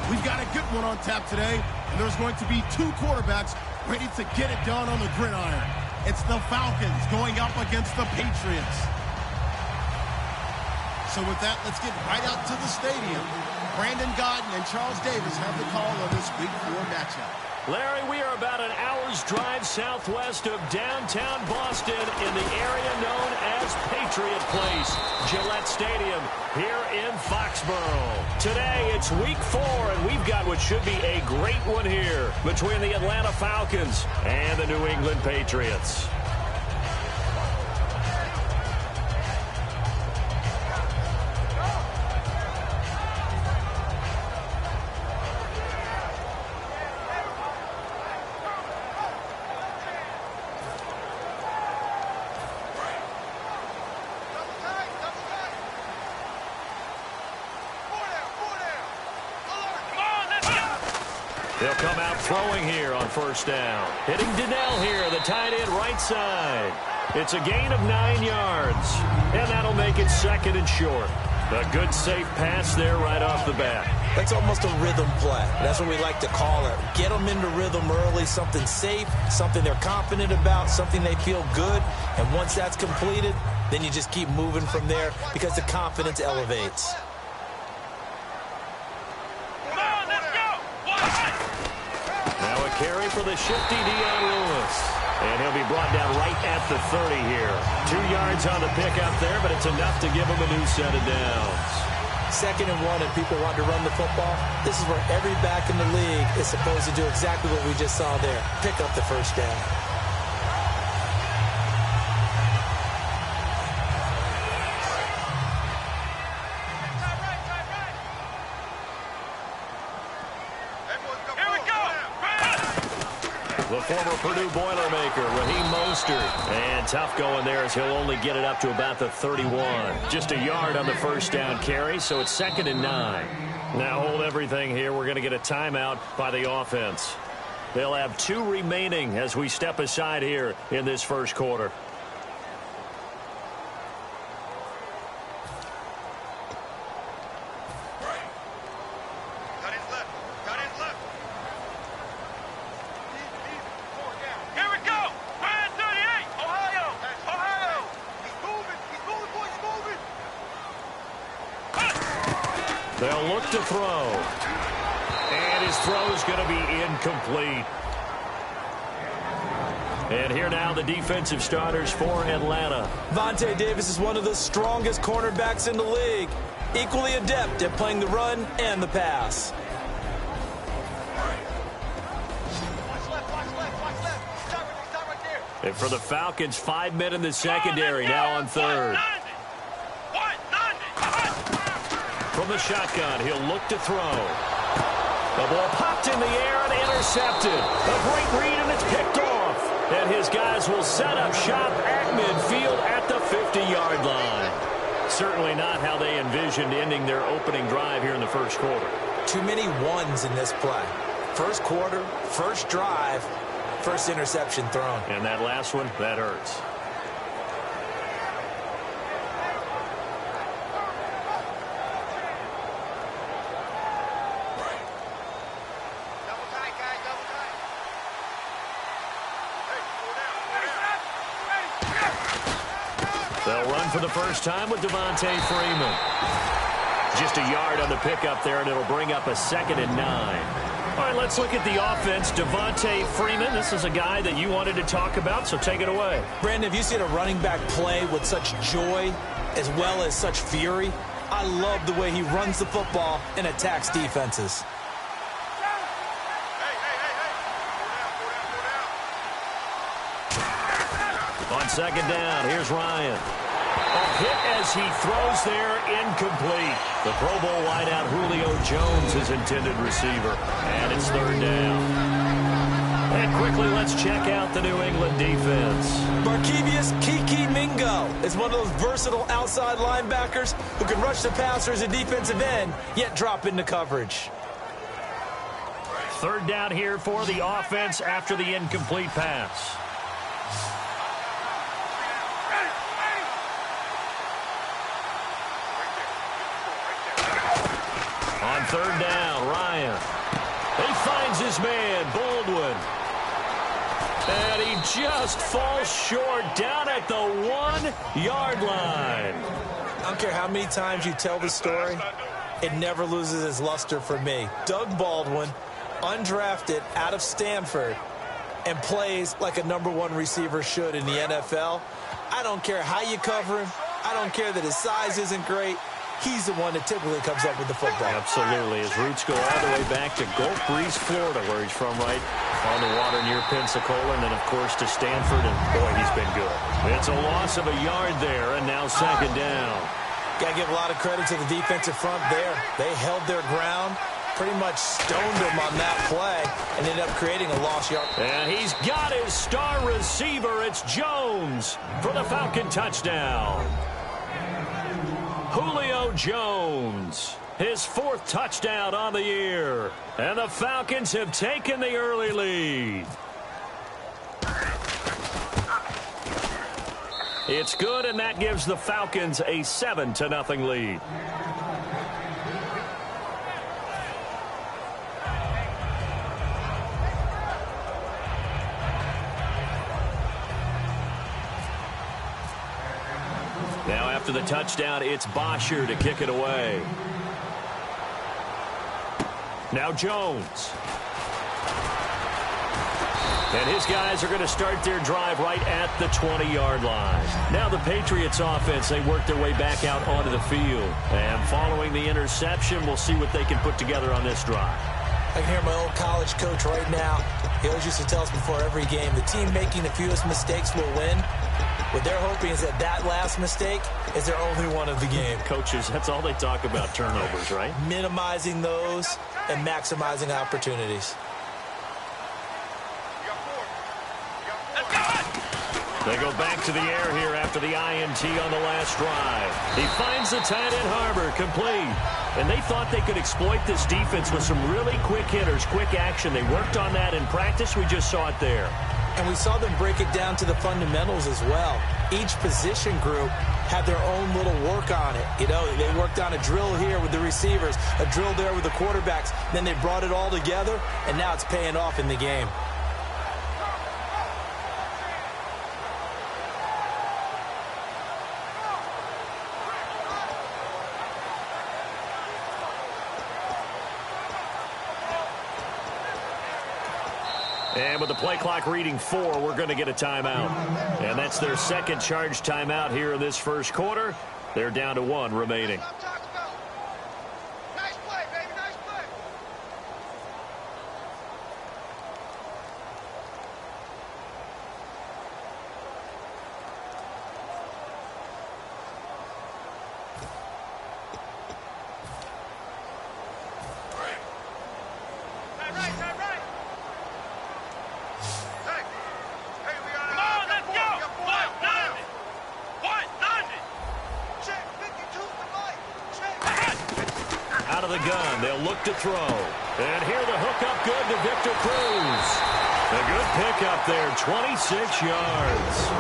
We've got a good one on tap today, and there's going to be two quarterbacks ready to get it done on the gridiron. It's the Falcons going up against the Patriots. So with that, let's get right out to the stadium. Brandon Godden and Charles Davis have the call on this Week 4 matchup. Larry, we are about an hour's drive southwest of downtown Boston in the area known as Patriot Place, Gillette Stadium, here in Foxborough. Today, it's Week 4, and we've got what should be a great one here between the Atlanta Falcons and the New England Patriots. They'll come out throwing here on first down. Hitting Donnell here, the tight end right side. It's a gain of 9 yards, and that'll make it second and short. A good, safe pass there right off the bat. That's almost a rhythm play. That's what we like to call it. Get them into rhythm early, something safe, something they're confident about, something they feel good. And once that's completed, then you just keep moving from there because the confidence elevates. Carry for the shifty Dion Lewis. And he'll be brought down right at the 30 here. 2 yards on the pickup there, but it's enough to give him a new set of downs. 2nd and 1 and people want to run the football. This is where every back in the league is supposed to do exactly what we just saw there. Pick up the first down. The former Purdue Boilermaker, Raheem Mostert. And tough going there as he'll only get it up to about the 31. Just a yard on the first down carry, so it's 2nd and 9. Now hold everything here. We're going to get a timeout by the offense. They'll have 2 remaining as we step aside here in this first quarter. They'll look to throw. And his throw's going to be incomplete. And here now the defensive starters for Atlanta. Vontae Davis is one of the strongest cornerbacks in the league. Equally adept at playing the run and the pass. And for the Falcons, 5 men in the secondary now on third. From the shotgun, he'll look to throw. The ball popped in the air and intercepted. A great read, and it's picked off. And his guys will set up shop at midfield at the 50-yard line. Certainly not how they envisioned ending their opening drive here in the first quarter. Too many ones in this play. First quarter, first drive, first interception thrown. And that last one, that hurts. They'll run for the first time with Devontae Freeman. Just a yard on the pickup there, and it'll bring up a 2nd and 9. All right, let's look at the offense. Devontae Freeman, this is a guy that you wanted to talk about, so take it away. Brandon, have you seen a running back play with such joy as well as such fury? I love the way he runs the football and attacks defenses. On 2nd down, here's Ryan. A hit as he throws there, incomplete. The Pro Bowl wideout Julio Jones, his intended receiver. And it's 3rd down. And quickly, let's check out the New England defense. Markevius Kiki Mingo is one of those versatile outside linebackers who can rush the passer as a defensive end, yet drop into coverage. 3rd down here for the offense after the incomplete pass. On third down, Ryan. He finds his man, Baldwin. And he just falls short down at the 1-yard line. I don't care how many times you tell the story, it never loses its luster for me. Doug Baldwin, undrafted out of Stanford, and plays like a #1 receiver should in the NFL. I don't care how you cover him. I don't care that his size isn't great. He's the one that typically comes up with the football. Absolutely. His roots go all the way back to Gulf Breeze, Florida, where he's from, right on the water near Pensacola, and then, of course, to Stanford, and, boy, he's been good. It's a loss of a yard there, and now second down. Got to give a lot of credit to the defensive front there. They held their ground, pretty much stoned them on that play, and ended up creating a lost yard. And he's got his star receiver. It's Jones for the Falcon touchdown. Julio Jones, his 4th touchdown on the year. And the Falcons have taken the early lead. It's good, and that gives the Falcons a 7-0 lead. Now after the touchdown, it's Bosher to kick it away. Now Jones. And his guys are going to start their drive right at the 20-yard line. Now the Patriots offense, they work their way back out onto the field. And following the interception, we'll see what they can put together on this drive. I can hear my old college coach right now. He always used to tell us before every game, the team making the fewest mistakes will win. What they're hoping is that that last mistake is their only one of the game. Coaches, that's all they talk about, turnovers, right? Minimizing those and maximizing opportunities. They go back to the air here after the INT on the last drive. He finds the tight end Harbor, complete. And they thought they could exploit this defense with some really quick hitters, quick action. They worked on that in practice. We just saw it there. And we saw them break it down to the fundamentals as well. Each position group had their own little work on it. You know, they worked on a drill here with the receivers, a drill there with the quarterbacks. Then they brought it all together, and now it's paying off in the game. And with the play clock reading 4, we're going to get a timeout. And that's their second charge timeout here in this first quarter. They're down to 1 remaining. Nice play, baby, nice play. Out of the gun, they'll look to throw. And here the hookup good to Victor Cruz. A good pickup there, 26 yards.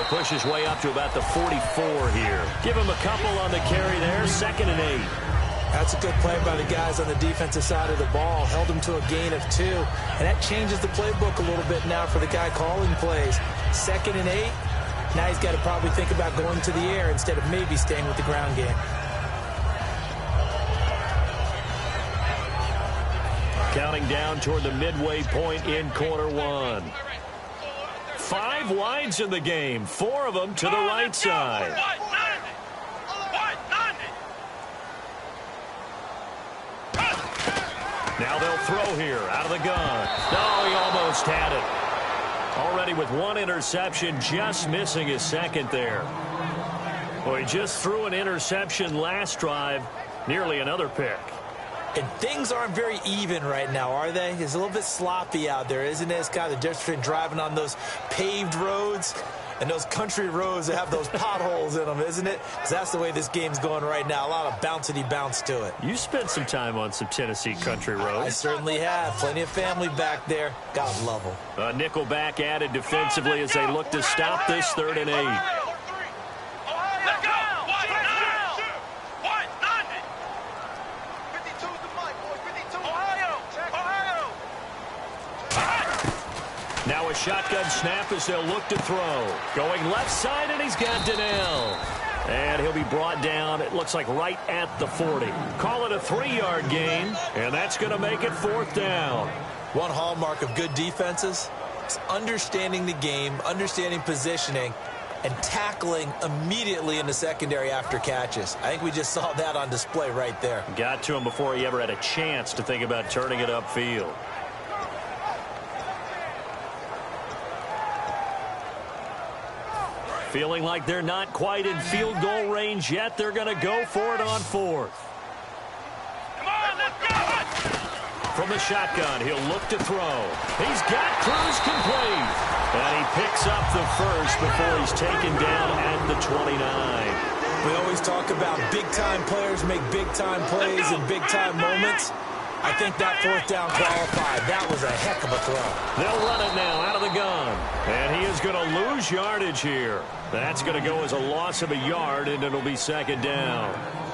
Push his way up to about the 44 here. Give him a couple on the carry there. 2nd and 8. That's a good play by the guys on the defensive side of the ball. Held him to a gain of 2. And that changes the playbook a little bit now for the guy calling plays. 2nd and 8. Now he's got to probably think about going to the air instead of maybe staying with the ground game. Counting down toward the midway point in quarter 1. 5 wides in the game, 4 of them to the right side. Now they'll throw here out of the gun. No, he almost had it. Already with 1 interception, just missing his 2nd there. Well, he just threw an interception last drive, nearly another pick. And things aren't very even right now, are they? It's a little bit sloppy out there, isn't it? It's kind of the difference between driving on those paved roads and those country roads that have those potholes in them, isn't it? Because that's the way this game's going right now. A lot of bouncy bounce to it. You spent some time on some Tennessee country roads. I certainly have. Plenty of family back there. God love them. A nickel back added defensively as they look to stop this 3rd and 8. Now a shotgun snap as they'll look to throw. Going left side, and he's got Donnell. And he'll be brought down, it looks like right at the 40. Call it a 3-yard gain, and that's going to make it 4th down. One hallmark of good defenses is understanding the game, understanding positioning, and tackling immediately in the secondary after catches. I think we just saw that on display right there. Got to him before he ever had a chance to think about turning it upfield. Feeling like they're not quite in field goal range yet. They're going to go for it on 4th. Come on, let's go! From the shotgun, he'll look to throw. He's got Cruz complete. And he picks up the first before he's taken down at the 29. We always talk about big-time players make big-time plays in big-time moments. I think that 4th down qualified. That was a heck of a throw. They'll run it now out of the gun. And he is going to lose yardage here. That's going to go as a loss of a yard, and it'll be 2nd down.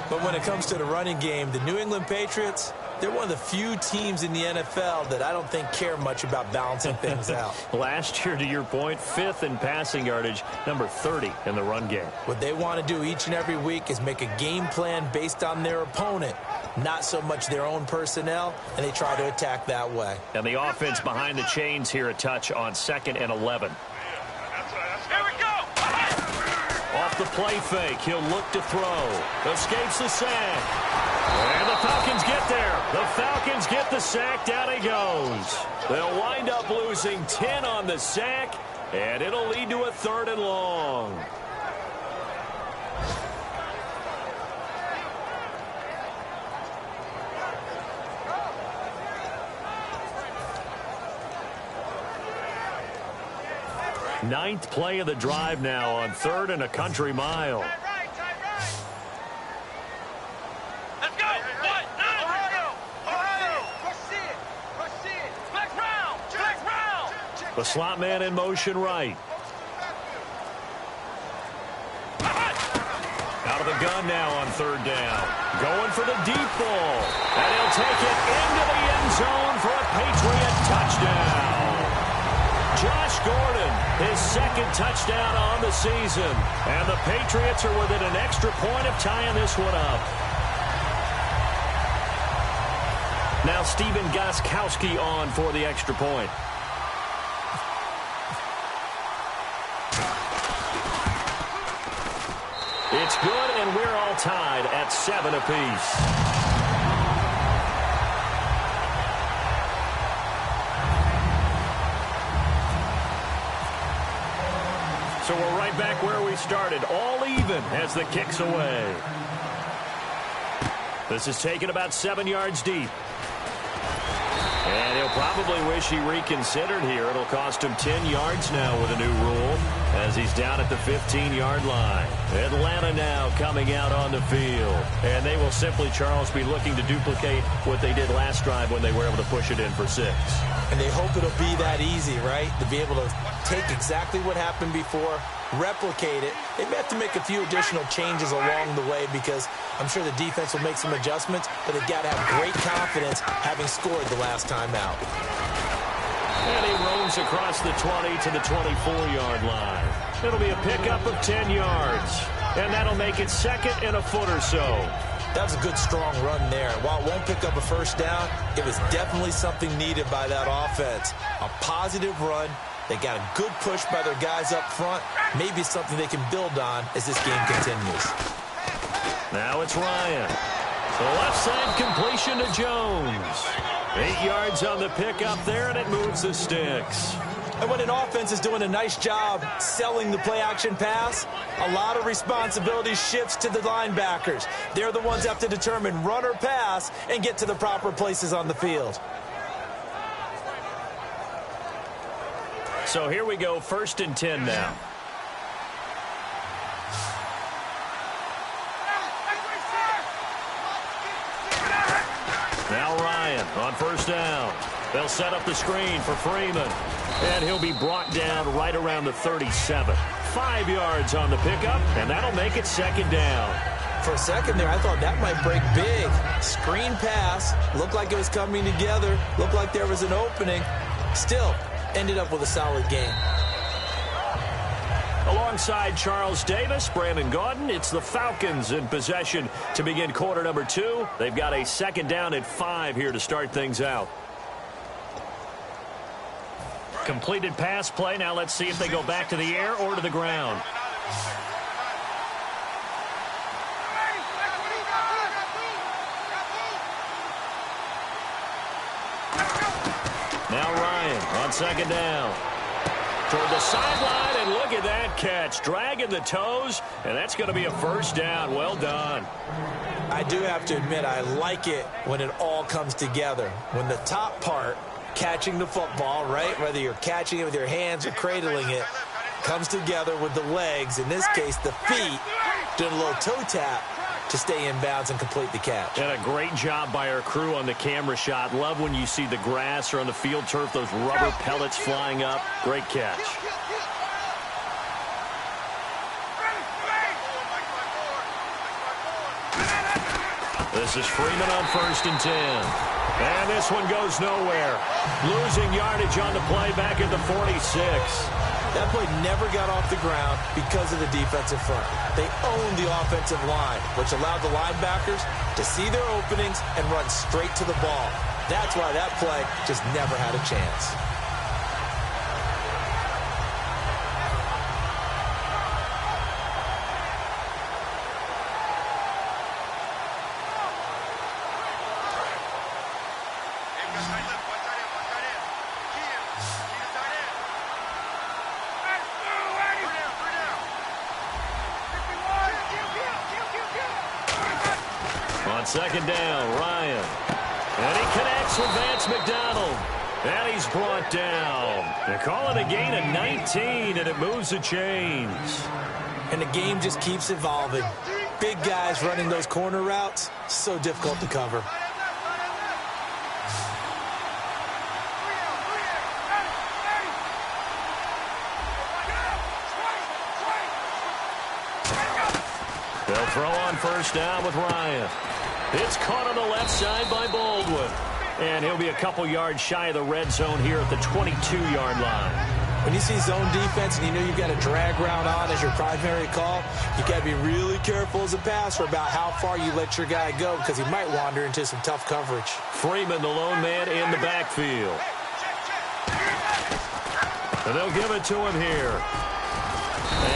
But when it comes to the running game, the New England Patriots, they're one of the few teams in the NFL that I don't think care much about balancing things out. Last year, to your point, 5th in passing yardage, number 30 in the run game. What they want to do each and every week is make a game plan based on their opponent, not so much their own personnel, and they try to attack that way. And the offense behind the chains here a touch on 2nd and 11. Here we go! Off the play fake, he'll look to throw. Escapes the sack. And the Falcons get there. The Falcons get the sack. Down he goes. They'll wind up losing 10 on the sack, and it'll lead to a 3rd and long. Ninth play of the drive now on 3rd and a country mile. Let's go! Ohio! Proceed! Black round! The slot man in motion right. Out of the gun now on 3rd down. Going for the deep ball. And he'll take it into the end zone for a Patriot touchdown. Josh Gordon, his 2nd touchdown on the season. And the Patriots are within an extra point of tying this one up. Now Steven Gostkowski on for the extra point. It's good, and we're all tied at 7 apiece. So we're right back where we started, all even as the kick's away. This is taken about 7 yards deep. And he'll probably wish he reconsidered here. It'll cost him 10 yards now with a new rule as he's down at the 15-yard line. Atlanta now coming out on the field. And they will simply, Charles, be looking to duplicate what they did last drive when they were able to push it in for 6. And they hope it'll be that easy, right? To be able to take exactly what happened before, replicate it. They may have to make a few additional changes along the way because I'm sure the defense will make some adjustments, but they've got to have great confidence having scored the last time out. And he roams across the 20 to the 24-yard line. It'll be a pickup of 10 yards. And that'll make it 2nd and a foot or so. That was a good, strong run there. While it won't pick up a first down, it was definitely something needed by that offense. A positive run. They got a good push by their guys up front. Maybe something they can build on as this game continues. Now it's Ryan. The left side completion to Jones. 8 yards on the pickup there, and it moves the sticks. And when an offense is doing a nice job selling the play-action pass, a lot of responsibility shifts to the linebackers. They're the ones that have to determine run or pass and get to the proper places on the field. So here we go, 1st and 10 now. Now Ryan on 1st down. They'll set up the screen for Freeman. And he'll be brought down right around the 37. 5 yards on the pickup, and that'll make it 2nd down. For a second there, I thought that might break big. Screen pass, looked like it was coming together, looked like there was an opening. Still, ended up with a solid game. Alongside Charles Davis, Brandon Gaudin, it's the Falcons in possession to begin quarter number 2. They've got a 2nd down at 5 here to start things out. Completed pass play. Now let's see if they go back to the air or to the ground. Now Ryan on 2nd down. Toward the sideline, and look at that catch. Dragging the toes, and that's going to be a 1st down. Well done. I do have to admit, I like it when it all comes together. When the top part, catching the football, right, whether you're catching it with your hands or cradling it, comes together with the legs, in this case the feet, doing a little toe tap to stay in bounds and complete the catch. And a great job by our crew on the camera shot. Love when you see the grass or on the field turf, those rubber pellets flying up. Great catch. This is Freeman on 1st and 10. And this one goes nowhere. Losing yardage on the play back at the 46. That play never got off the ground because of the defensive front. They owned the offensive line, which allowed the linebackers to see their openings and run straight to the ball. That's why that play just never had a chance. On 2nd down, Ryan. And he connects with Vance McDonald. And he's brought down. They're calling a gain of 19, and it moves the chains. And the game just keeps evolving. Big guys running those corner routes, so difficult to cover. They'll throw on 1st down with Ryan. It's caught on the left side by Baldwin. And he'll be a couple yards shy of the red zone here at the 22-yard line. When you see zone defense and you know you've got a drag route on as your primary call, you got to be really careful as a passer about how far you let your guy go because he might wander into some tough coverage. Freeman, the lone man in the backfield. And they'll give it to him here.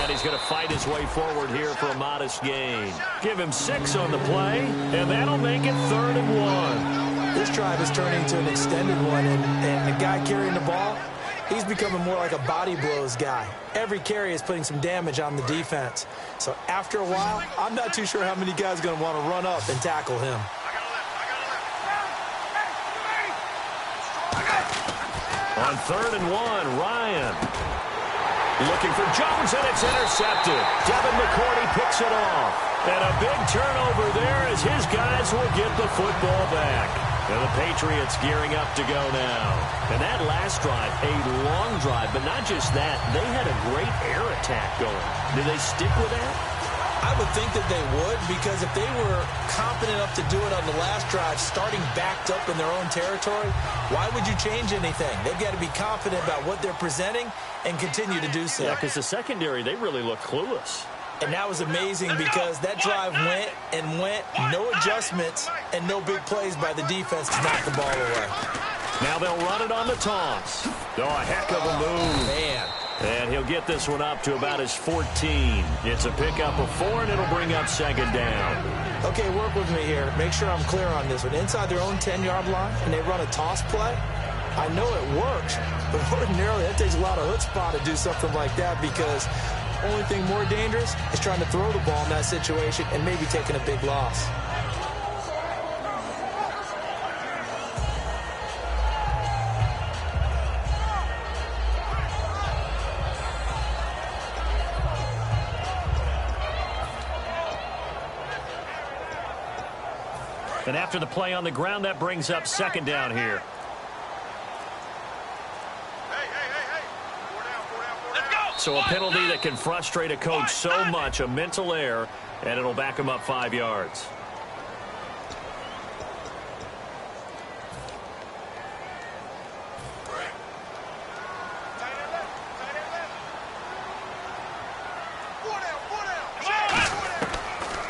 And he's going to fight his way forward here for a modest gain. Give him 6 on the play, and that'll make it 3rd and 1. This drive is turning to an extended one, and the guy carrying the ball, he's becoming more like a body blows guy. Every carry is putting some damage on the defense. So after a while, I'm not too sure how many guys are going to want to run up and tackle him. On 3rd and 1, Ryan. Looking for Jones, and it's intercepted. Devin McCourty picks it off. And a big turnover there as his guys will get the football back. And the Patriots gearing up to go now. And that last drive, a long drive, but not just that. They had a great air attack going. Did they stick with that? I would think that they would, because if they were confident enough to do it on the last drive, starting backed up in their own territory, why would you change anything? They've got to be confident about what they're presenting and continue to do so. Yeah, because the secondary, they really look clueless. And that was amazing because that drive went and went, no adjustments, and no big plays by the defense to knock the ball away. Now they'll run it on the toss. Oh, a heck of a move. Man. And he'll get this one up to about his 14. It's a pickup of 4, and it'll bring up 2nd down. Okay, work with me here. Make sure I'm clear on this one. Inside their own 10-yard line, and they run a toss play, I know it works, but ordinarily that takes a lot of chutzpah to do something like that, because the only thing more dangerous is trying to throw the ball in that situation and maybe taking a big loss. And after the play on the ground, that brings up second down here. So a penalty that can frustrate a coach so much, a mental error, and it'll back him up 5 yards.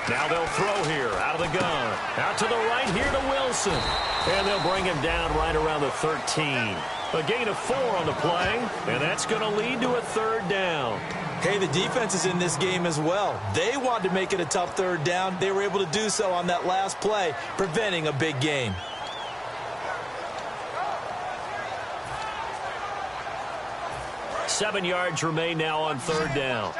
Now they'll throw here, out of the gun. Out to the right here to Wilson. And they'll bring him down right around the 13. A gain of 4 on the play, and that's going to lead to a third down. Hey, the defense is in this game as well. They wanted to make it a tough third down. They were able to do so on that last play, preventing a big gain. Seven yards remain now on third down.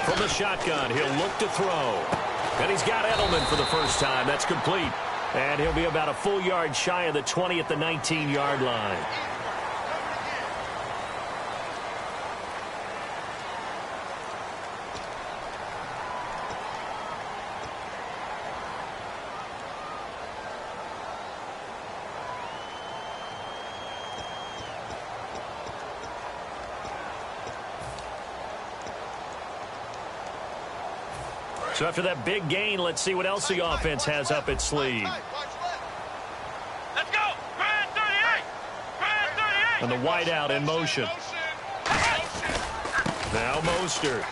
From the shotgun, he'll look to throw. And he's got Edelman for the first time. That's complete. And he'll be about a full yard shy of the 20 at the 19-yard line. So after that big gain, let's see what else the offense has up its sleeve. Let's go! Grand 38! Grand 38! And the wideout in motion. Now Mostert.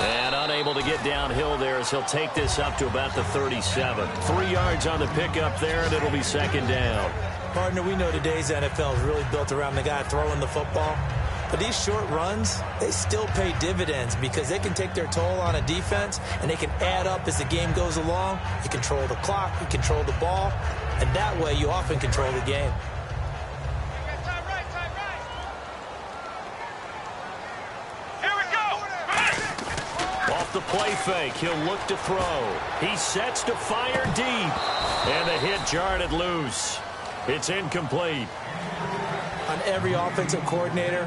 And unable to get downhill there as he'll take this up to about the 37. 3 yards on the pickup there, and it'll be second down. Partner, we know today's NFL is really built around the guy throwing the football. But these short runs, they still pay dividends because they can take their toll on a defense, and they can add up as the game goes along. You control the clock, you control the ball, and that way you often control the game. Here we go! Off the play fake, he'll look to throw. He sets to fire deep. And the hit jarred it loose. It's incomplete. On every offensive coordinator,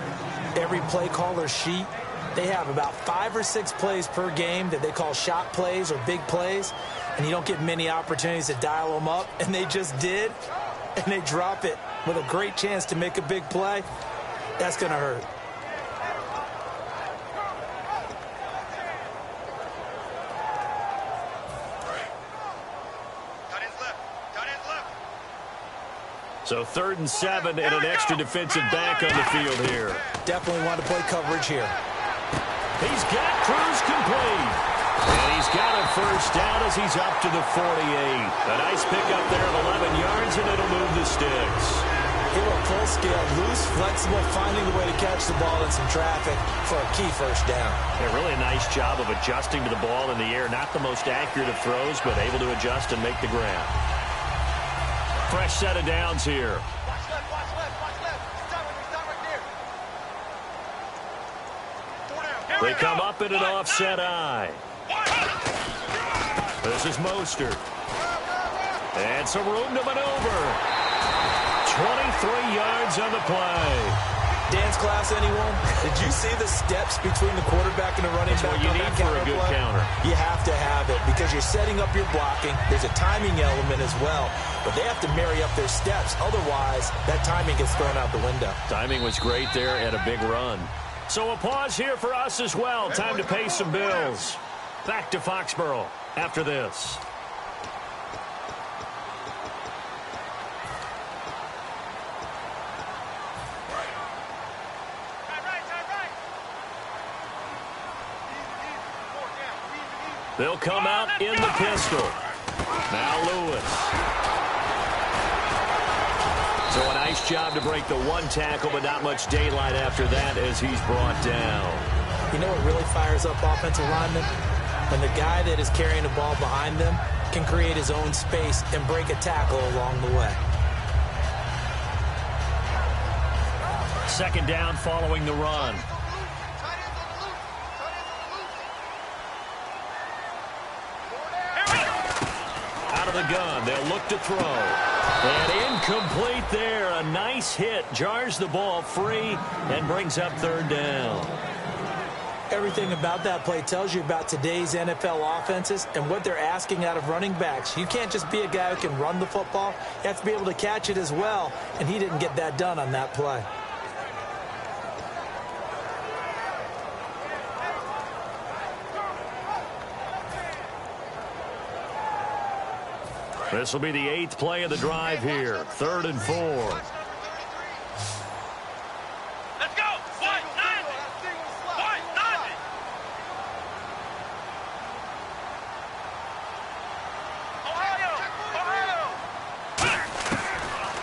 every play caller sheet, they have about 5 or 6 plays per game that they call shot plays or big plays, and you don't get many opportunities to dial them up, and they just did, and they drop it with a great chance to make a big play. That's going to hurt. So 3rd and 7 and an extra defensive back on the field here. Definitely want to play coverage here. He's got Cruz complete. And he's got a first down as he's up to the 48. A nice pickup there of 11 yards, and it'll move the sticks. They were full scale, loose, flexible, finding the way to catch the ball in some traffic for a key first down. Yeah, really a nice job of adjusting to the ball in the air. Not the most accurate of throws, but able to adjust and make the grab. Fresh set of downs here. Watch left, watch left, watch left. Stop right there. They come up in an offset eye. This is Mostert. And some room to maneuver. 23 yards on the play. Dance class, anyone? Did you see the steps between the quarterback and the running back? That's what you need for a good counter. You have to have it because you're setting up your blocking. There's a timing element as well, but they have to marry up their steps. Otherwise, that timing gets thrown out the window. Timing was great there and a big run. So a pause here for us as well. Time to pay some bills. Back to Foxborough after this. They'll come out in the pistol. Now Lewis. So a nice job to break the one tackle, but not much daylight after that as he's brought down. You know what really fires up offensive linemen? When the guy that is carrying the ball behind them can create his own space and break a tackle along the way. Second down following the run. Out of the gun, they'll look to throw. And incomplete there. A nice hit. Jars the ball free and brings up third down. Everything about that play tells you about today's NFL offenses and what they're asking out of running backs. You can't just be a guy who can run the football. You have to be able to catch it as well, and he didn't get that done on that play. This will be the 8th play of the drive here. 3rd and 4. Let's go. White, 90. White, 90. Ohio.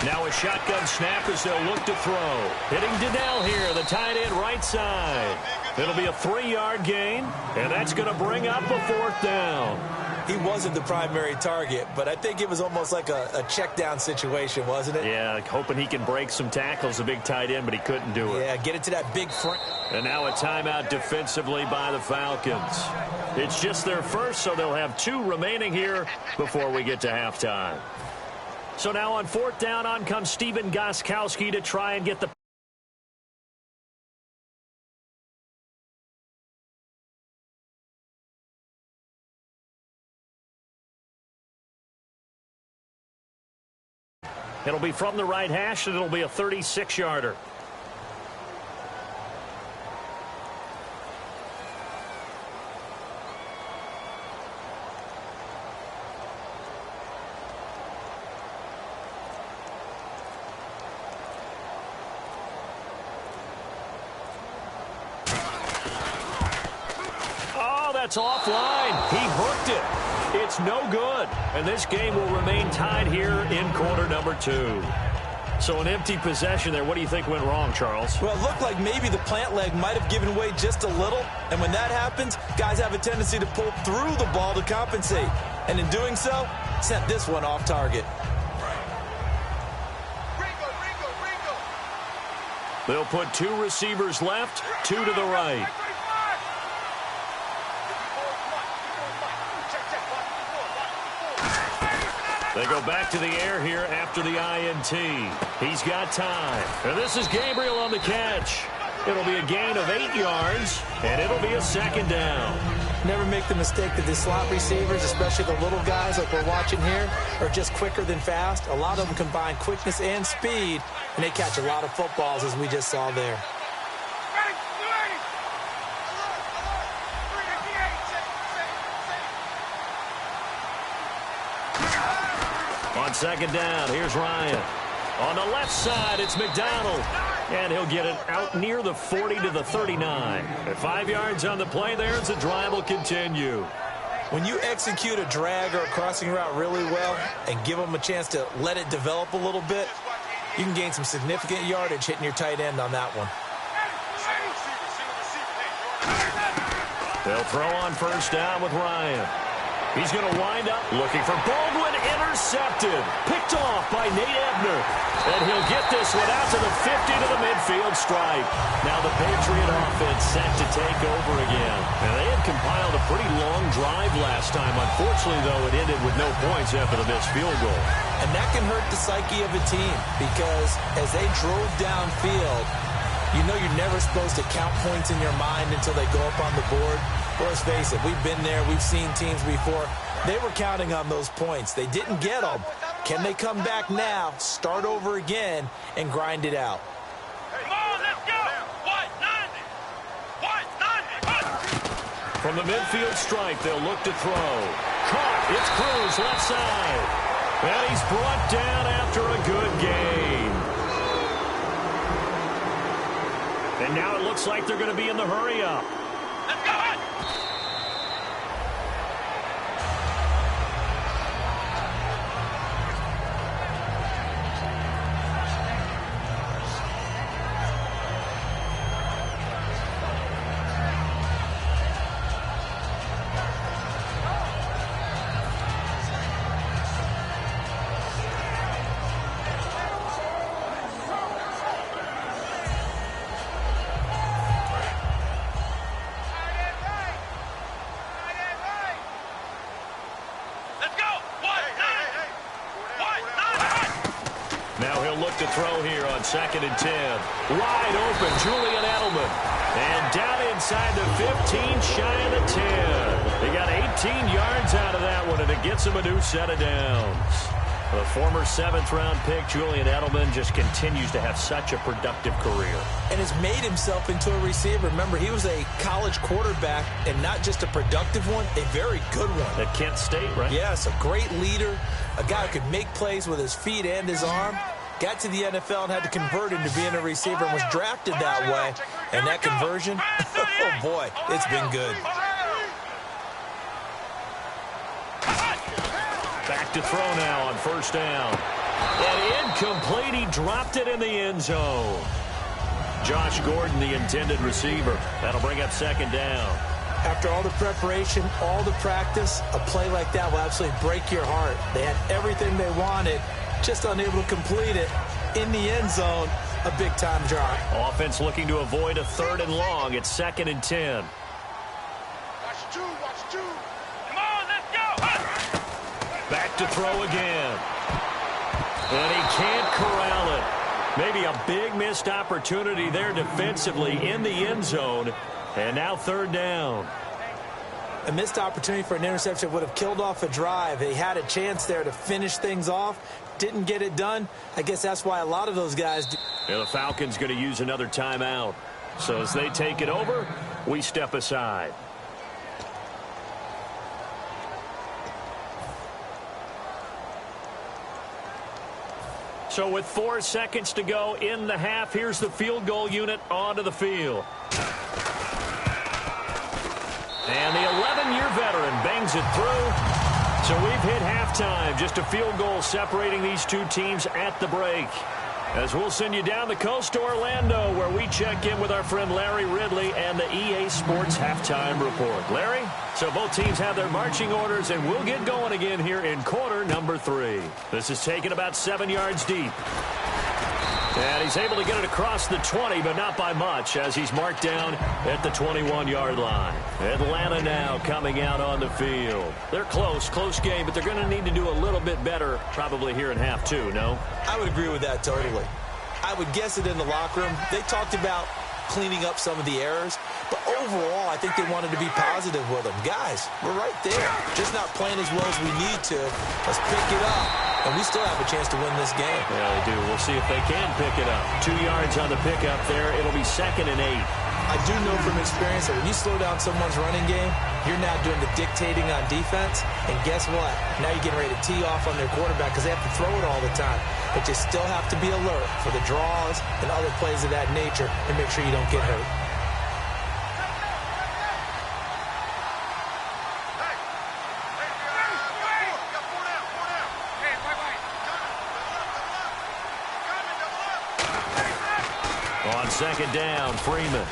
Now a shotgun snap as they'll look to throw. Hitting Donnell here, the tight end right side. It'll be a 3-yard gain, and that's going to bring up a 4th down. He wasn't the primary target, but I think it was almost like a check down situation, wasn't it? Yeah, hoping he can break some tackles, a big tight end, but he couldn't do it. Yeah, get it to that big front. And now a timeout defensively by the Falcons. It's just their first, so they'll have 2 remaining here before we get to halftime. So now on 4th down, on comes Steven Gostkowski to try and get the It'll be from the right hash, and it'll be a 36-yarder. Oh, that's offline. He hooked it. It's no good, and this game will remain tied here in quarter number 2. So an empty possession there. What do you think went wrong, Charles? Well, it looked like maybe the plant leg might have given way just a little, and when that happens, guys have a tendency to pull through the ball to compensate, and in doing so, sent this one off target. They'll put 2 receivers left, 2 to the right. They go back to the air here after the INT. He's got time. And this is Gabriel on the catch. It'll be a gain of 8 yards, and it'll be a 2nd down. Never make the mistake that the slot receivers, especially the little guys like we're watching here, are just quicker than fast. A lot of them combine quickness and speed, and they catch a lot of footballs, as we just saw there. On 2nd down, here's Ryan. On the left side, it's McDonald. And he'll get it out near the 40 to the 39. At 5 yards on the play there, as the drive will continue. When you execute a drag or a crossing route really well and give them a chance to let it develop a little bit, you can gain some significant yardage hitting your tight end on that one. They'll throw on 1st down with Ryan. He's going to wind up looking for Baldwin. Intercepted. Picked off by Nate Ebner. And he'll get this one out to the 50 to the midfield stripe. Now the Patriot offense set to take over again. And they had compiled a pretty long drive last time. Unfortunately, though, it ended with no points after the missed field goal. And that can hurt the psyche of a team because as they drove downfield, you know you're never supposed to count points in your mind until they go up on the board. Well, let's face it, we've been there. We've seen teams before. They were counting on those points. They didn't get them. Can they come back now, start over again, and grind it out? Come on, let's go. White, 90. White, 90. From the midfield stripe, they'll look to throw. Caught. It's Cruz, left side. And he's brought down after a good gain. And now it looks like they're going to be in the hurry-up. Let's go. Now he'll look to throw here on 2nd and 10. Wide open, Julian Edelman. And down inside the 15, shy of the 10. They got 18 yards out of that one, and it gets him a new set of downs. The former 7th-round pick, Julian Edelman, just continues to have such a productive career. And has made himself into a receiver. Remember, he was a college quarterback, and not just a productive one, a very good one. At Kent State, right? Yes, a great leader, a guy who could make plays with his feet and his arm. Got to the NFL and had to convert into being a receiver and was drafted that way. And that conversion, oh boy, it's been good. Back to throw now on 1st down. And incomplete. He dropped it in the end zone. Josh Gordon, the intended receiver. That'll bring up 2nd down. After all the preparation, all the practice, a play like that will absolutely break your heart. They had everything they wanted, just unable to complete it. In the end zone, a big-time drop. Offense looking to avoid a 3rd and long. It's 2nd and 10. Watch two. Come on, let's go. Back to throw again. And he can't corral it. Maybe a big missed opportunity there defensively in the end zone. And now 3rd down. A missed opportunity for an interception would have killed off a drive. They had a chance there to finish things off. Didn't get it done. I guess that's why a lot of those guys do. And the Falcons going to use another timeout. So as they take it over, we step aside. So with 4 seconds to go in the half, here's the field goal unit onto the field. And the 11-year veteran bangs it through. So we've hit halftime. Just a field goal separating these two teams at the break. As we'll send you down the coast to Orlando, where we check in with our friend Larry Ridley and the EA Sports Halftime Report. Larry, so both teams have their marching orders, and we'll get going again here in quarter number 3. This is taken about 7 yards deep. And he's able to get it across the 20, but not by much, as he's marked down at the 21-yard line. Atlanta now coming out on the field. They're close game, but they're going to need to do a little bit better probably here in half 2, no? I would agree with that totally. I would guess it in the locker room. They talked about cleaning up some of the errors, but overall, I think they wanted to be positive with them. Guys, we're right there. Just not playing as well as we need to. Let's pick it up. And we still have a chance to win this game. Yeah, they do. We'll see if they can pick it up. 2 yards on the pickup there. It'll be 2nd and 8. I do know from experience that when you slow down someone's running game, you're now doing the dictating on defense. And guess what? Now you're getting ready to tee off on their quarterback because they have to throw it all the time. But you still have to be alert for the draws and other plays of that nature and make sure you don't get hurt. On 2nd down, Freeman.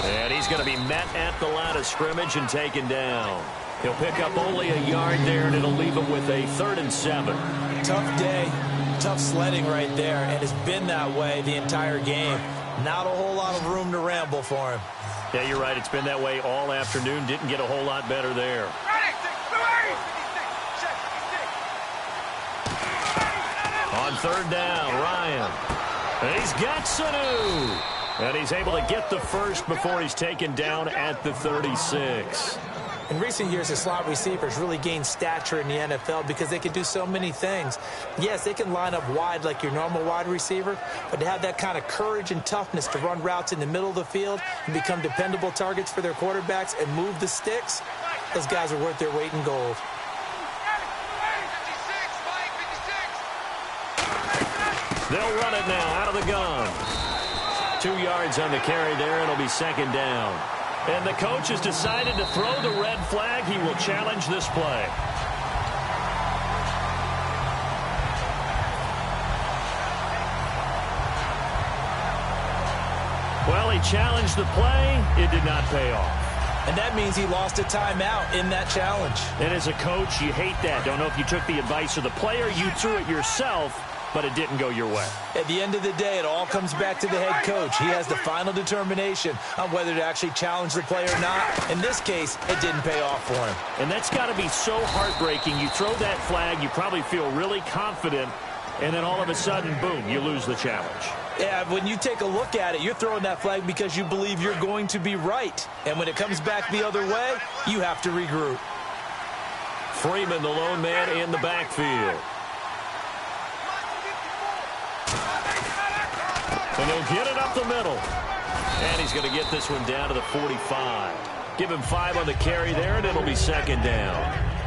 And he's going to be met at the line of scrimmage and taken down. He'll pick up only a yard there, and it'll leave him with a 3rd and 7. Tough day, tough sledding right there, and it's been that way the entire game. Not a whole lot of room to ramble for him. Yeah, you're right. It's been that way all afternoon. Didn't get a whole lot better there. On 3rd down, Ryan. And he's got Sanu. And he's able to get the first before he's taken down at the 36. In recent years, the slot receivers really gained stature in the NFL because they can do so many things. Yes, they can line up wide like your normal wide receiver, but to have that kind of courage and toughness to run routes in the middle of the field and become dependable targets for their quarterbacks and move the sticks, those guys are worth their weight in gold. They'll run it now out of the gun. 2 yards on the carry there. It'll be 2nd down. And the coach has decided to throw the red flag. He will challenge this play. Well, he challenged the play. It did not pay off. And that means he lost a timeout in that challenge. And as a coach, you hate that. Don't know if you took the advice of the player. You threw it yourself, but it didn't go your way. At the end of the day, it all comes back to the head coach. He has the final determination on whether to actually challenge the play or not. In this case, it didn't pay off for him. And that's got to be so heartbreaking. You throw that flag, you probably feel really confident, and then all of a sudden, boom, you lose the challenge. Yeah, when you take a look at it, you're throwing that flag because you believe you're going to be right. And when it comes back the other way, you have to regroup. Freeman, the lone man in the backfield. And he'll get it up the middle. And he's going to get this one down to the 45. Give him 5 on the carry there, and it'll be second down.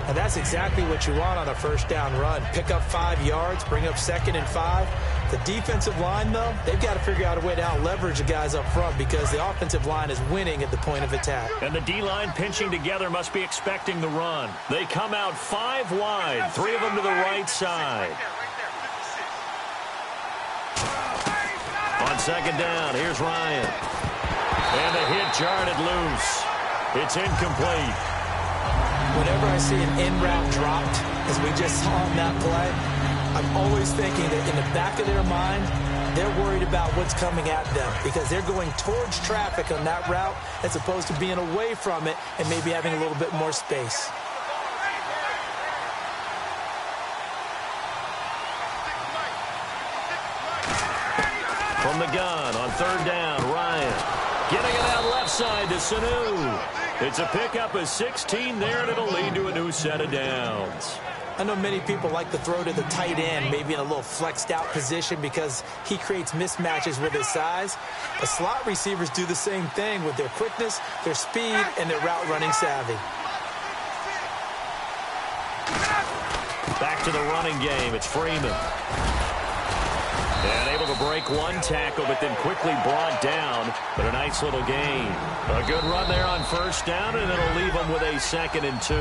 And that's exactly what you want on a first down run. Pick up 5 yards, bring up 2nd and 5. The defensive line, though, they've got to figure out a way to out-leverage the guys up front because the offensive line is winning at the point of attack. And the D-line pinching together must be expecting the run. They come out 5 wide, 3 of them to the right side. On second down, here's Ryan. And the hit jarred it loose. It's incomplete. Whenever I see an in-route dropped, as we just saw in that play, I'm always thinking that in the back of their mind, they're worried about what's coming at them because they're going towards traffic on that route as opposed to being away from it and maybe having a little bit more space. From the gun on third down, Ryan. Getting it out left side to Sanu. It's a pickup of 16 there, and it'll lead to a new set of downs. I know many people like to throw to the tight end, maybe in a little flexed out position because he creates mismatches with his size. But slot receivers do the same thing with their quickness, their speed, and their route running savvy. Back to the running game. It's Freeman. And able to break one tackle, but then quickly brought down. But a nice little gain. A good run there on first down, and it'll leave them with a 2nd and 2.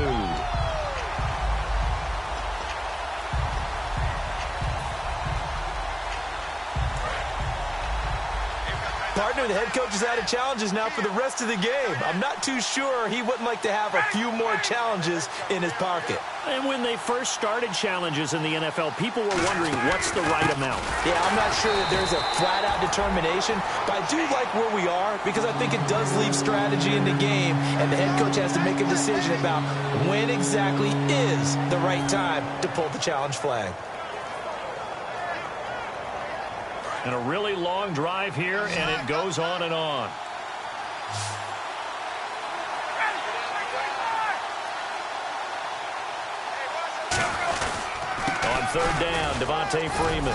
Partner, the head coach is out of challenges now for the rest of the game. I'm not too sure he wouldn't like to have a few more challenges in his pocket. And when they first started challenges in the NFL, people were wondering what's the right amount. Yeah, I'm not sure that there's a flat-out determination, but I do like where we are because I think it does leave strategy in the game, and the head coach has to make a decision about when exactly is the right time to pull the challenge flag. And a really long drive here, and it goes on and on. On third down, Devontae Freeman.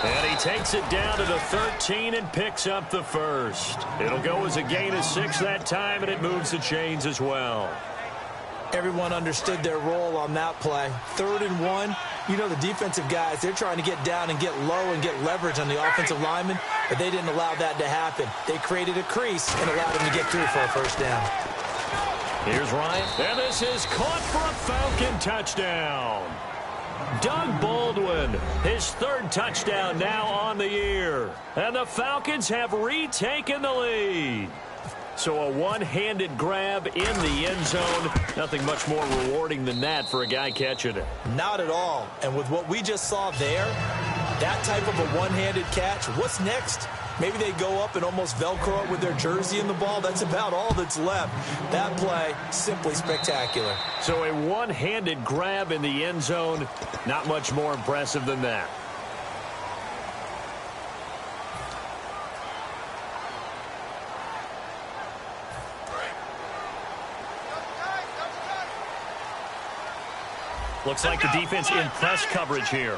And he takes it down to the 13 and picks up the first. It'll go as a gain of 6 that time, and it moves the chains as well. Everyone understood their role on that play. 3rd and 1. You know the defensive guys, they're trying to get down and get low and get leverage on the offensive lineman, but they didn't allow that to happen. They created a crease and allowed him to get through for a first down. Here's Ryan. And this is caught for a Falcon touchdown. Doug Baldwin, his 3rd touchdown now on the year. And the Falcons have retaken the lead. So a one-handed grab in the end zone. Nothing much more rewarding than that for a guy catching it. Not at all. And with what we just saw there, that type of a one-handed catch, what's next? Maybe they go up and almost Velcro it with their jersey in the ball. That's about all that's left. That play, simply spectacular. So a one-handed grab in the end zone, not much more impressive than that. Looks like the defense in press coverage here.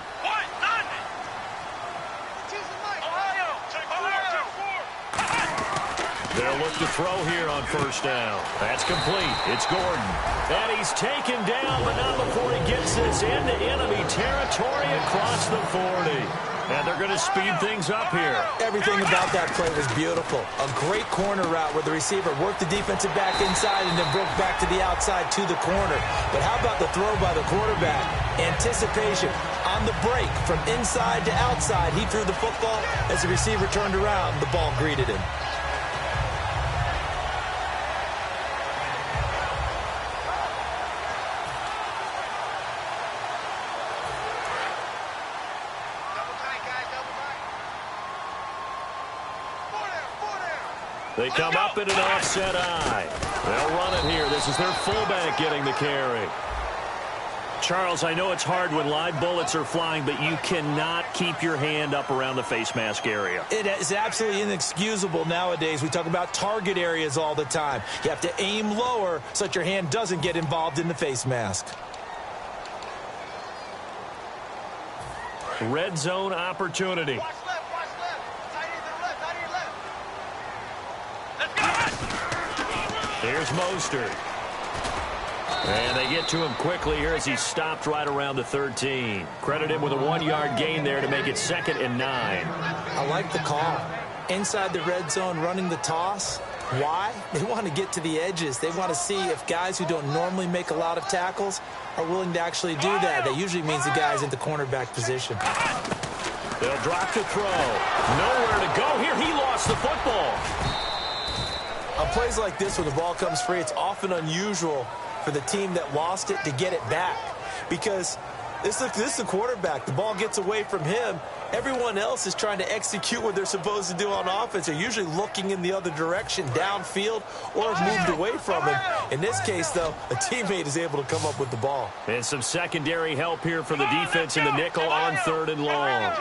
They'll look to throw here on first down. That's complete. It's Gordon. And he's taken down, but not before he gets this into enemy territory across the 40. And they're going to speed things up here. Everything about that play was beautiful. A great corner route where the receiver worked the defensive back inside and then broke back to the outside to the corner. But how about the throw by the quarterback? Anticipation on the break from inside to outside. He threw the football. As the receiver turned around, the ball greeted him. They come up in an offset eye. They'll run it here. This is their fullback getting the carry. Charles, I know it's hard when live bullets are flying, but you cannot keep your hand up around the face mask area. It is absolutely inexcusable nowadays. We talk about target areas all the time. You have to aim lower so that your hand doesn't get involved in the face mask. Red zone opportunity. Watch left, watch left. Tight end to the left, tight end left. Let's go. Here's Mostert. And they get to him quickly here as he stopped right around the 13. Credit him with a 1-yard gain there to make it 2nd and 9. I like the call. Inside the red zone running the toss. Why? They want to get to the edges. They want to see if guys who don't normally make a lot of tackles are willing to actually do that. That usually means the guy's in the cornerback position. They'll drop to throw. Nowhere to go here. He lost the football. On plays like this where the ball comes free, it's often unusual for the team that lost it to get it back. Because this is the quarterback. The ball gets away from him. Everyone else is trying to execute what they're supposed to do on offense. They're usually looking in the other direction, downfield, or moved away from him. In this case, though, a teammate is able to come up with the ball. And some secondary help here for the defense in the nickel on 3rd and long.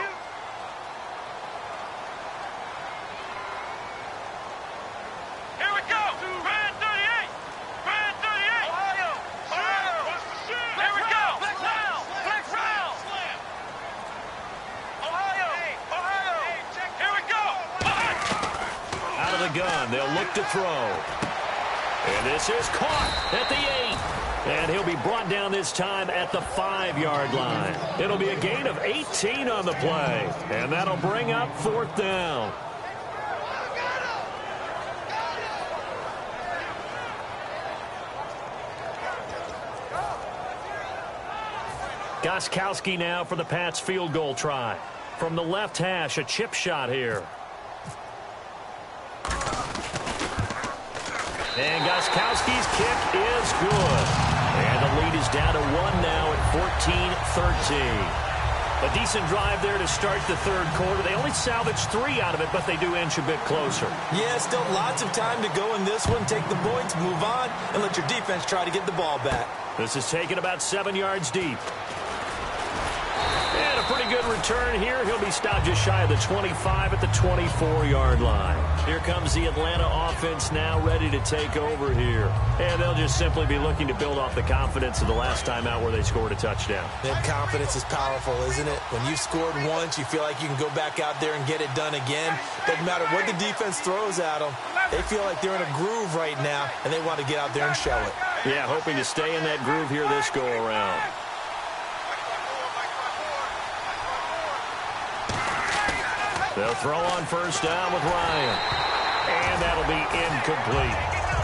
Here we go. Brand 38. Brand 38. Ohio. Here we go. Flex round. Flex round. Ohio. Ohio. Here we go. Out of the gun. They'll look to throw. And this is caught at the 8. And he'll be brought down this time at the 5-yard line. It'll be a gain of 18 on the play. And that'll bring up 4th down. Gostkowski now for the Pats field goal try. From the left hash, a chip shot here. And Gostkowski's kick is good. And the lead is down to 1 now at 14-13. A decent drive there to start the 3rd quarter. They only salvaged 3 out of it, but they do inch a bit closer. Yeah, still lots of time to go in this one. Take the points, move on, and let your defense try to get the ball back. This is taken about 7 yards deep. And a pretty good return here. He'll be stopped just shy of the 25 at the 24-yard line. Here comes the Atlanta offense now ready to take over here. And they'll just simply be looking to build off the confidence of the last time out where they scored a touchdown. That confidence is powerful, isn't it? When you've scored once, you feel like you can go back out there and get it done again. Doesn't matter what the defense throws at them. They feel like they're in a groove right now, and they want to get out there and show it. Yeah, hoping to stay in that groove here this go-around. They'll throw on 1st down with Ryan. And that'll be incomplete.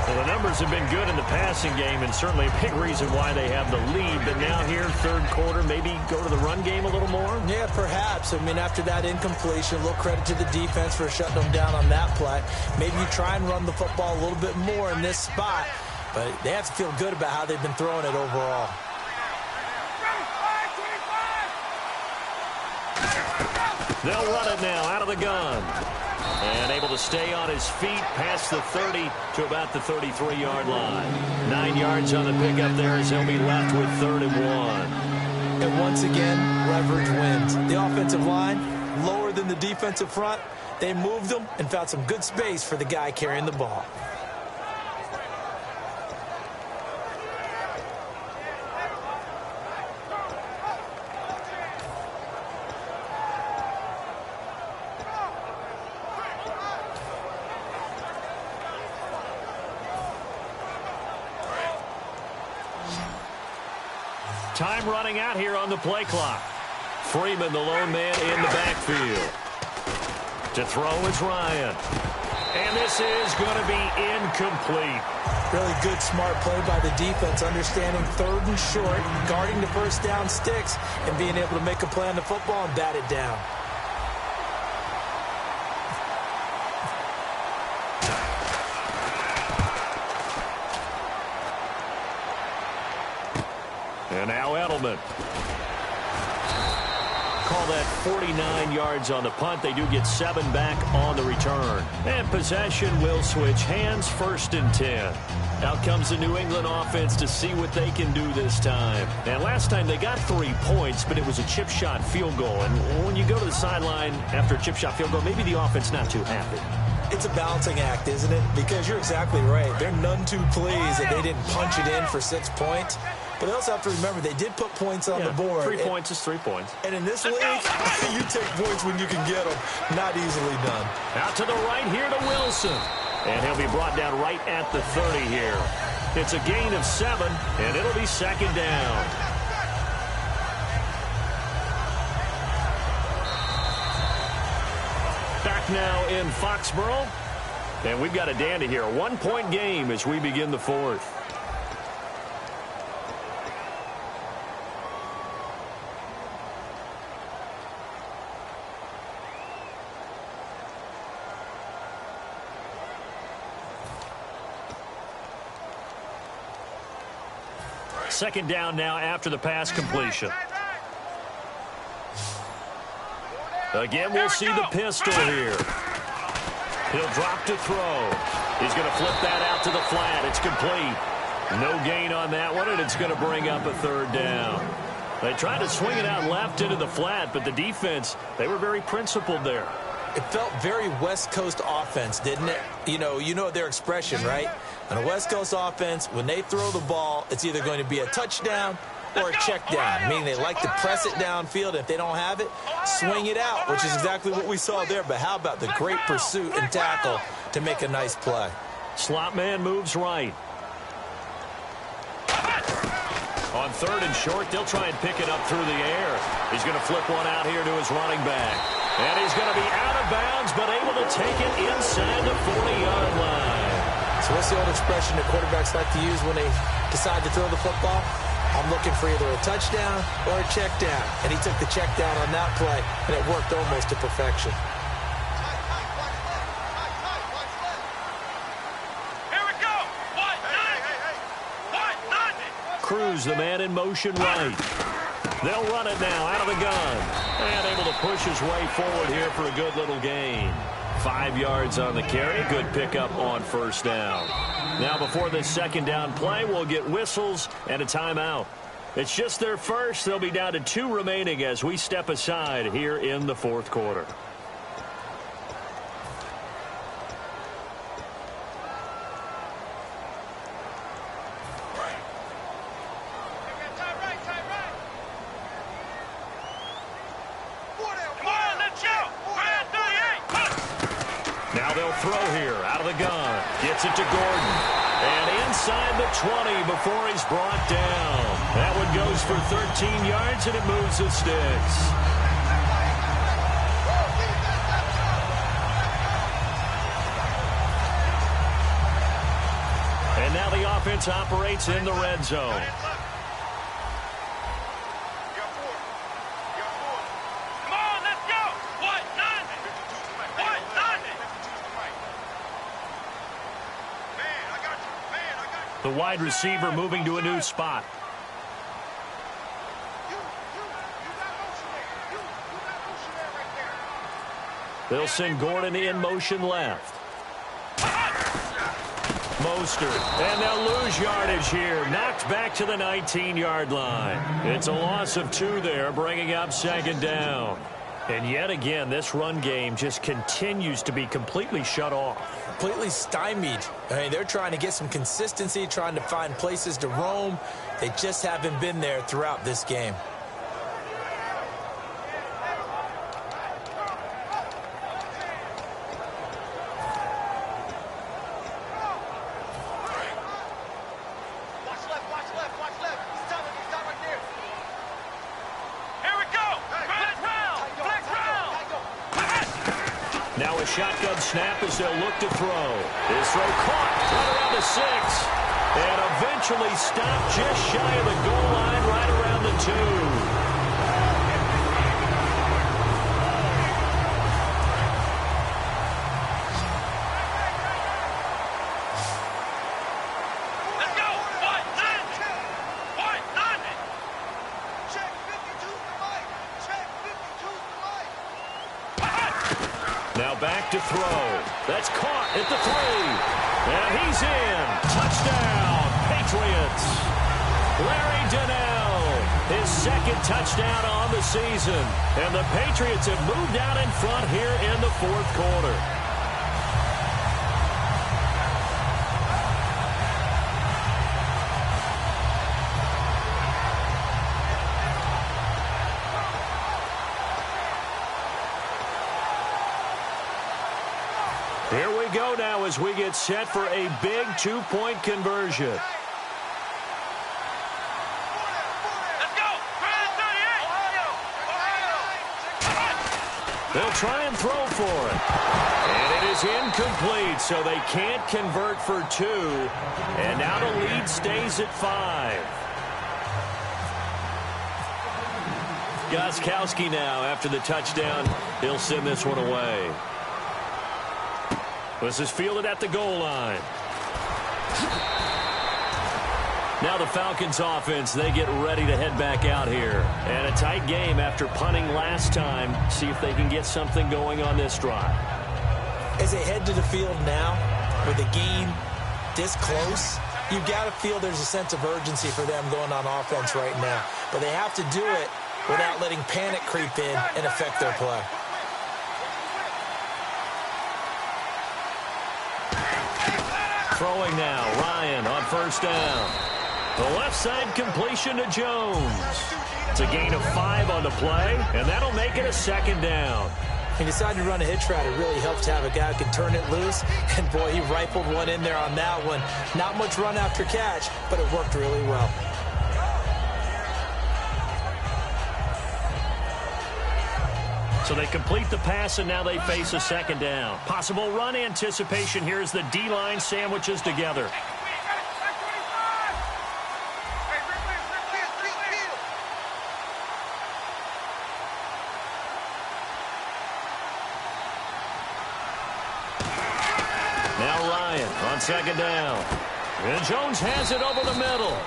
Well, the numbers have been good in the passing game, and certainly a big reason why they have the lead. But now here, 3rd quarter, maybe go to the run game a little more? Yeah, perhaps. I mean, after that incompletion, a little credit to the defense for shutting them down on that play. Maybe you try and run the football a little bit more in this spot. But they have to feel good about how they've been throwing it overall. They'll run it now out of the gun. And able to stay on his feet past the 30 to about the 33-yard line. 9 yards on the pickup there as he'll be left with 3rd and 1. And once again, leverage wins. The offensive line, lower than the defensive front. They moved them and found some good space for the guy carrying the ball. Time running out here on the play clock. Freeman, the lone man in the backfield. To throw is Ryan. And this is going to be incomplete. Really good, smart play by the defense, understanding 3rd and short, guarding the 1st down sticks, and being able to make a play on the football and bat it down. And now Edelman. Call that 49 yards on the punt. They do get 7 back on the return. And possession will switch hands, 1st and 10. Out comes the New England offense to see what they can do this time. And last time they got 3 points, but it was a chip shot field goal. And when you go to the sideline after a chip shot field goal, maybe the offense not too happy. It's a balancing act, isn't it? Because you're exactly right. They're none too pleased that they didn't punch it in for 6 points. But they also have to remember they did put points on the board. 3 points is 3 points. And in this league, you take points when you can get them. Not easily done. Out to the right here to Wilson. And he'll be brought down right at the 30 here. It's a gain of 7, and it'll be second down. Back now in Foxborough. And we've got a dandy here. A 1-point game as we begin the fourth. Second down now after the pass completion. Again, we'll see the pistol here. He'll drop to throw. He's going to flip that out to the flat. It's complete. No gain on that one, and it's going to bring up a third down. They tried to swing it out left into the flat, but the defense, they were very principled there. It felt very West Coast offense, didn't it? You know their expression, right? On a West Coast offense, when they throw the ball, it's either going to be a touchdown or a check down, meaning they like to press it downfield. If they don't have it, swing it out, which is exactly what we saw there. But how about the great pursuit and tackle to make a nice play? Slot man moves right. On third and short, they'll try and pick it up through the air. He's going to flip one out here to his running back. And he's going to be out of bounds, but able to take it inside the 40-yard line. So what's the old expression that quarterbacks like to use when they decide to throw the football? I'm looking for either a touchdown or a check down. And he took the check down on that play, and it worked almost to perfection. Here we go. Cruz, the man in motion right. They'll run it now out of the gun. And able to push his way forward here for a good little gain. 5 yards on the carry. Good pickup on first down. Now before this second down play, we'll get whistles and a timeout. It's just their first. They'll be down to 2 remaining as we step aside here in the fourth quarter. Now they'll throw here out of the gun. Gets it to Gordon. And inside the 20 before he's brought down. That one goes for 13 yards, and it moves the sticks. And now the offense operates in the red zone. The wide receiver moving to a new spot. They'll send Gordon in motion left. Mostert. And they'll lose yardage here. Knocked back to the 19-yard line. It's a loss of 2 there, bringing up second down. And yet again, this run game just continues to be completely shut off. Completely stymied. I mean, they're trying to get some consistency, trying to find places to roam. They just haven't been there throughout this game. Now a shotgun snap as they'll look to throw. His throw caught right around the 6. And eventually stopped just shy of the goal line right around the 2. Now back to throw. That's caught at the 3. And he's in. Touchdown, Patriots. Larry Donnell, his second touchdown on the season. And the Patriots have moved out in front here in the fourth quarter. Here we go now as we get set for a big two-point conversion. Let's go. They'll try and throw for it. And it is incomplete, so they can't convert for two. And now the lead stays at 5. Gostkowski now after the touchdown. He'll send this one away. This is fielded at the goal line. Now the Falcons offense, they get ready to head back out here. And a tight game after punting last time. See if they can get something going on this drive. As they head to the field now, with the game this close, you've got to feel there's a sense of urgency for them going on offense right now. But they have to do it without letting panic creep in and affect their play. Throwing now, Ryan on first down. The left side completion to Jones. It's a gain of 5 on the play, and that'll make it a second down. He decided to run a hitch route. It really helps to have a guy who can turn it loose. And, boy, he rifled one in there on that one. Not much run after catch, but it worked really well. So they complete the pass, and now they face a second down. Possible run anticipation here as the D-line sandwiches together. Now Ryan on second down. And Jones has it over the middle.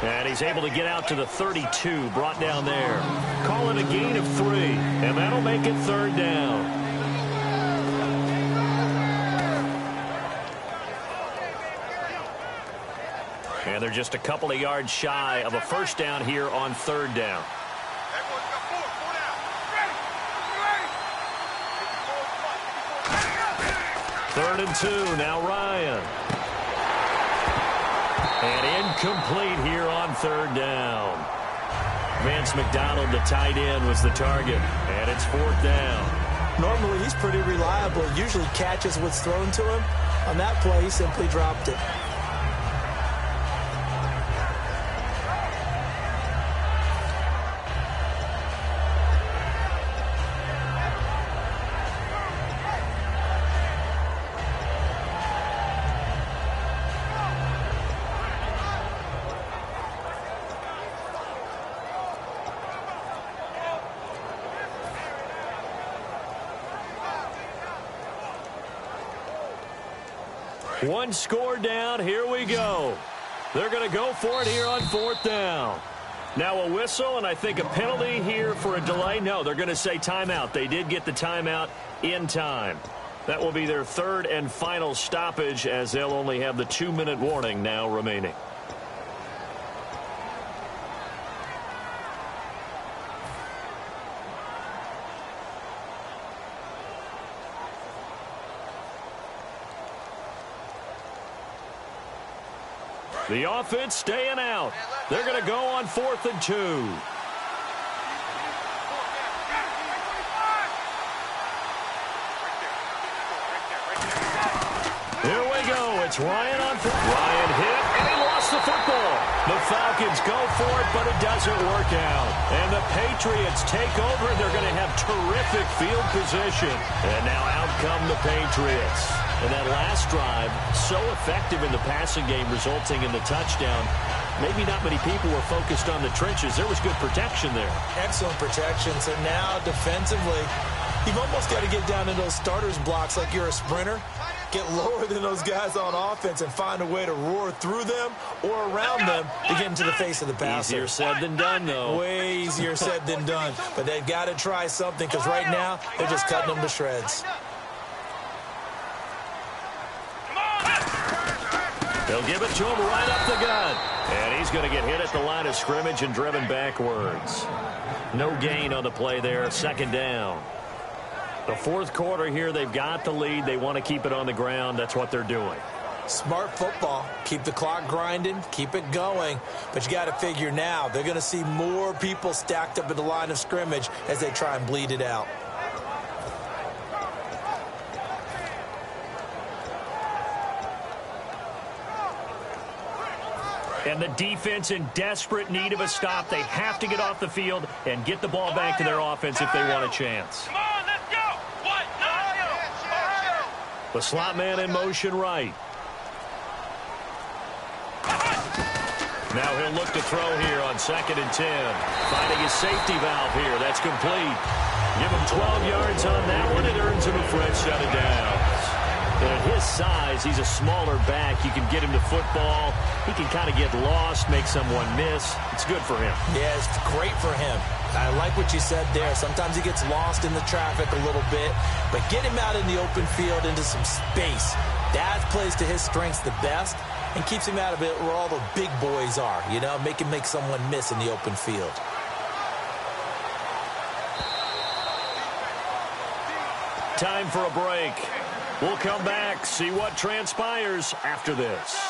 And he's able to get out to the 32, brought down there. Call it a gain of 3, and that'll make it third down. And they're just a couple of yards shy of a first down here on third down. Third and 2, now Ryan. And incomplete here on third down. Vance McDonald, the tight end, was the target. And it's fourth down. Normally, he's pretty reliable. Usually catches what's thrown to him. On that play, he simply dropped it. One score down. Here we go. They're going to go for it here on fourth down. Now a whistle, and I think a penalty here for a delay. No, they're going to say timeout. They did get the timeout in time. That will be their third and final stoppage, as they'll only have the 2-minute warning now remaining. The offense staying out. They're going to go on 4th and 2. Here we go. It's Ryan on foot. Ryan hit, and he lost the football. The Falcons go for it, but it doesn't work out. And the Patriots take over. They're going to have terrific field position. And now out come the Patriots. And that last drive, so effective in the passing game, resulting in the touchdown. Maybe not many people were focused on the trenches. There was good protection there. Excellent protection. So now defensively, you've almost got to get down in those starters blocks like you're a sprinter. Get lower than those guys on offense and find a way to roar through them or around them to get into the face of the passer. Easier said than done, though. Way easier said than done. But they've got to try something, because right now they're just cutting them to shreds. They'll give it to him right up the gut. And he's going to get hit at the line of scrimmage and driven backwards. No gain on the play there. Second down. The fourth quarter here, they've got the lead. They want to keep it on the ground. That's what they're doing. Smart football. Keep the clock grinding. Keep it going. But you got to figure now they're going to see more people stacked up at the line of scrimmage as they try and bleed it out. And the defense in desperate need of a stop. They have to get off the field and get the ball back to their offense if they want a chance. Come on, let's go. What? The slot man in motion right. Now he'll look to throw here on 2nd and 10. Finding his safety valve here. That's complete. Give him 12 yards on that one. It earns him a fresh set of downs. And at his size, he's a smaller back. You can get him to football. He can kind of get lost, make someone miss. It's good for him. Yeah, it's great for him. I like what you said there. Sometimes he gets lost in the traffic a little bit, but get him out in the open field into some space. That plays to his strengths the best and keeps him out of it where all the big boys are, you know, make him make someone miss in the open field. Time for a break. We'll come back, see what transpires after this.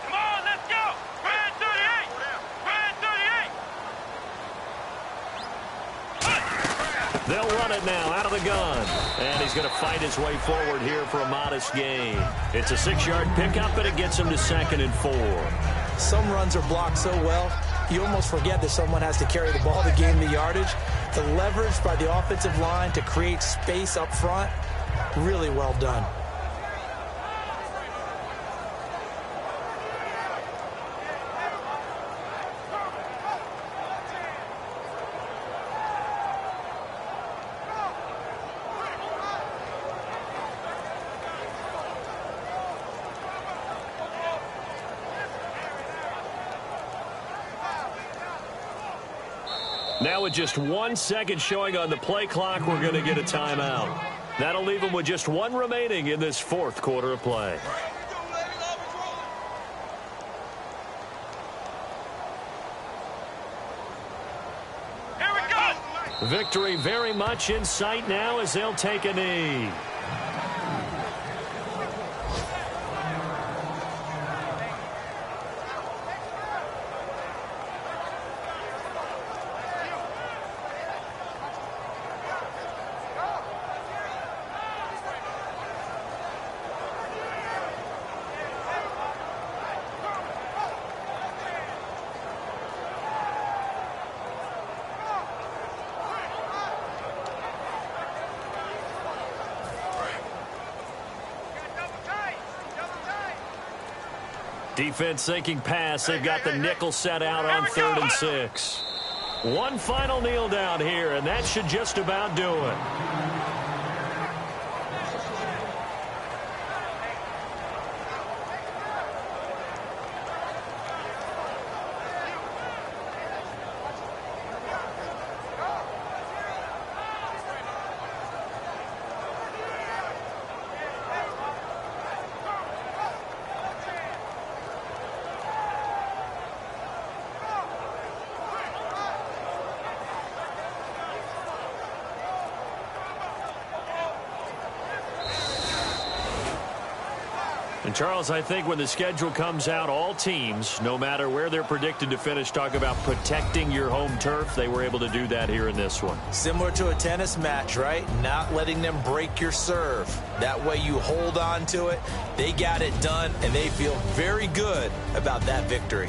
Come on, let's go. Brand 38. Brand 38. They'll run it now out of the gun. And he's going to fight his way forward here for a modest gain. It's a 6-yard pickup, and it gets him to 2nd and 4. Some runs are blocked so well, you almost forget that someone has to carry the ball to gain the yardage. The leverage by the offensive line to create space up front, really well done. Now with just 1 second showing on the play clock, we're going to get a timeout. That'll leave them with just 1 remaining in this fourth quarter of play. Here we go. Victory very much in sight now as they'll take a knee. Defense thinking pass. They've got the nickel set out on 3rd and 6. One final kneel down here, and that should just about do it. And Charles, I think when the schedule comes out, all teams, no matter where they're predicted to finish, talk about protecting your home turf. They were able to do that here in this one. Similar to a tennis match, right? Not letting them break your serve. That way you hold on to it. They got it done, and they feel very good about that victory.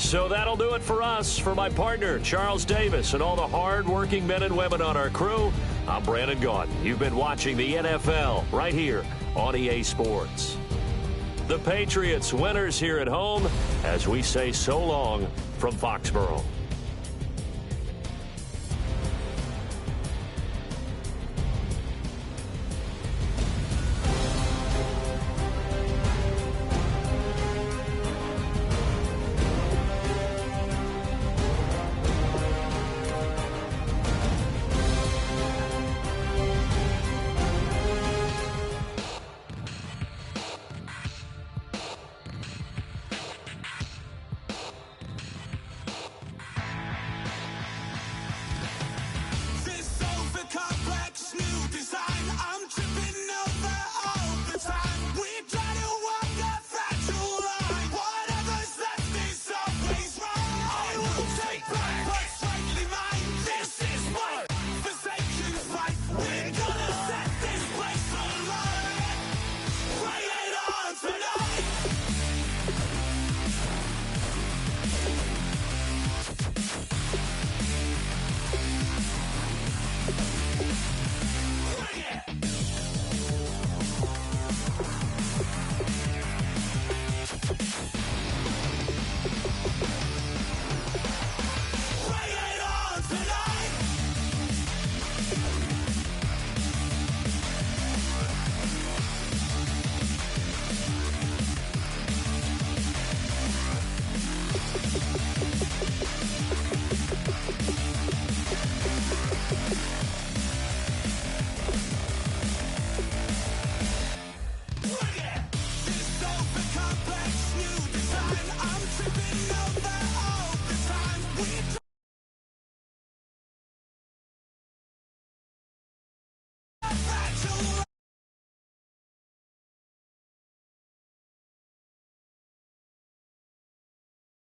So that'll do it for us. For my partner, Charles Davis, and all the hard-working men and women on our crew, I'm Brandon Gaudin. You've been watching the NFL right here on EA Sports. The Patriots winners here at home as we say so long from Foxborough.